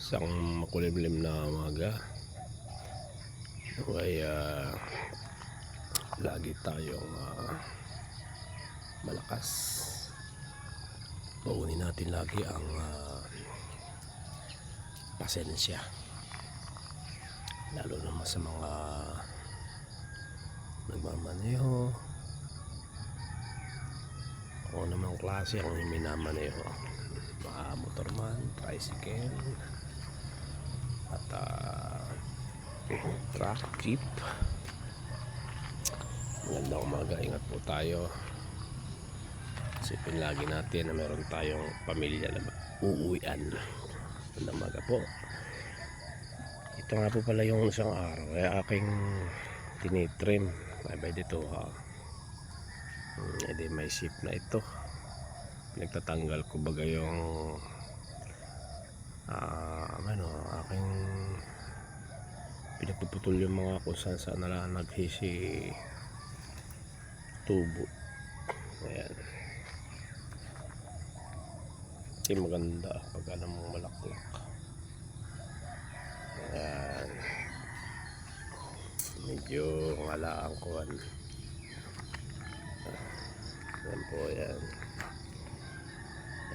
Isang makulimlim na umaga ay lagi tayong malakas. Baunin natin lagi ang pasensya, lalo naman sa mga nagmamaneho. Ako namang klase ang minamaneho, mga motorman, tricycle at truck, jeep. Magandang umaga, ingat po tayo. Isipin lagi natin na meron tayong pamilya na uuwian. Magandang umaga po. Ito nga po pala yung isang araw ay aking tinitrim. By dito edi may ship na ito. Pinagtatanggal ko baga yung aking pinagpuputol yung mga kung saan na naghisi tubo. Ayan, kasi maganda pag alam mong malaklak. Ayan, medyo ngalaan ko. Ayan po, ayan.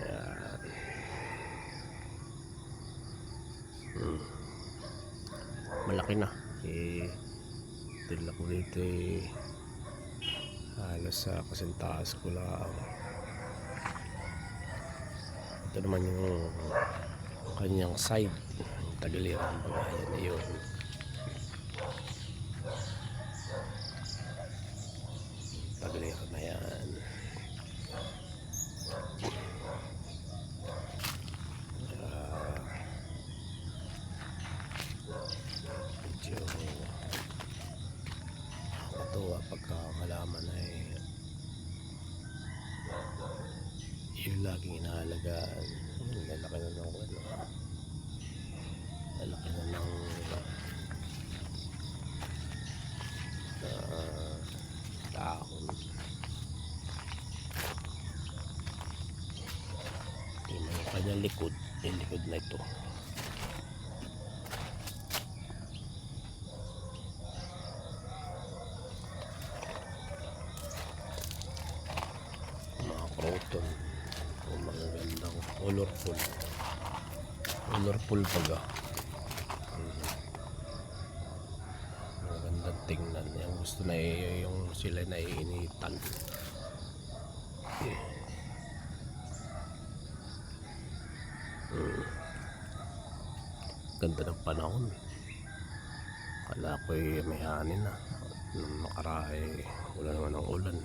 Ayan. Malaki na. Tila ko dito halos sa kasintaas ko lang. Ito naman yung kanyang side, yung tagiliran ba, yan na yun. Tagiliran na yan. Medyo natuwa pagka malaman ay yun laging inaalagaan. Lalaki na ng lalaki na ng dahon. Yung kanyang likod, yung likod na ito, mga croton o mga gandang colorful baga. Magandang tingnan. Yung gusto na yung sila naiinitan. Ganda ng panahon. Kala ko may hanin na. Nung nakarahe wala naman ng ulan.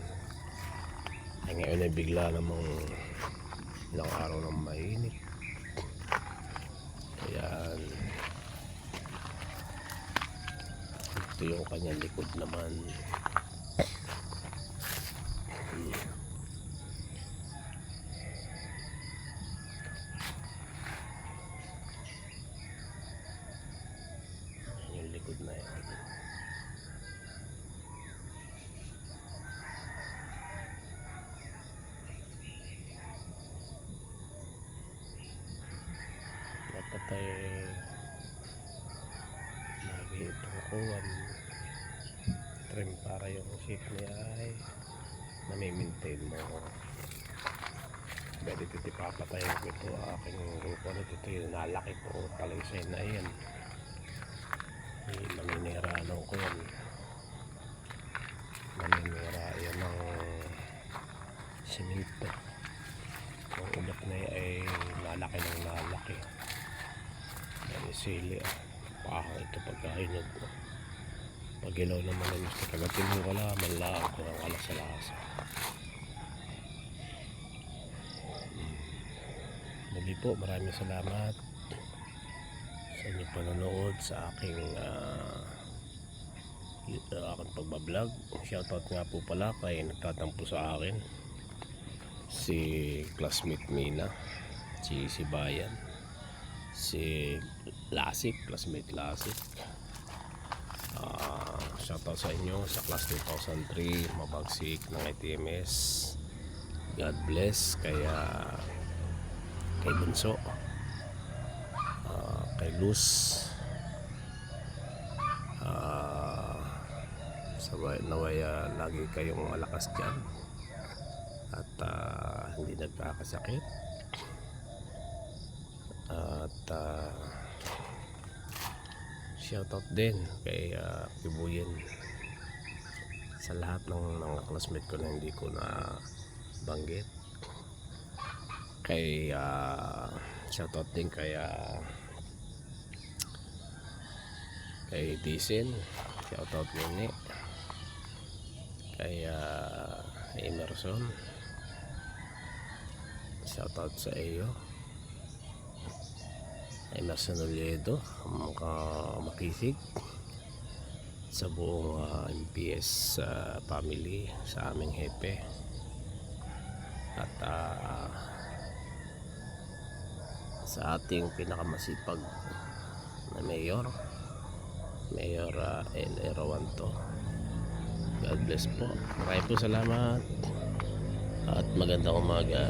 Ay ngayon ay bigla namang ilang araw ng mainit. Ayan, ito yung kanyang likod naman. Yung likod na yan. Dapat ay lagi itong kuwan trim para yung shape niya ay nami-maintain mo. Pwede ito ipapatayin ko ito aking grupo na ito yung nalaki ko palaysay na yan. Maninira ko yan. Maninira yan ng simento. Ang ugat na yan ay lalaki ng lalaki. May sili pahang ito pagkahinog. Pag ilaw naman ay gusto kagatin mo wala manlaan ko ang alas-alasa. Muli po, maraming salamat sa inyong panonood sa aking pagbablog. Shoutout nga po pala kay nagtatampo sa akin, si classmate Mina, si Bayan, si Lasik, classmate Lasik. Shoutout sa inyo sa class 2003 mabagsik ng ITMS. God bless. Kay Bunso, kay Luz. Naway lagi kayong malakas dyan at hindi nagkakasakit at shoutout din kay Kibuyen sa lahat ng mga classmate ko na hindi ko na banggit. Kay shoutout din kay Disen, shoutout Nene, kay Emerson, shoutout sa iyo Emerson Oliedo, makisig sa buong MPS family, sa aming hepe at sa ating pinakamasipag na Mayor El Erawanto. God bless po. Maraming po salamat at magandang umaga.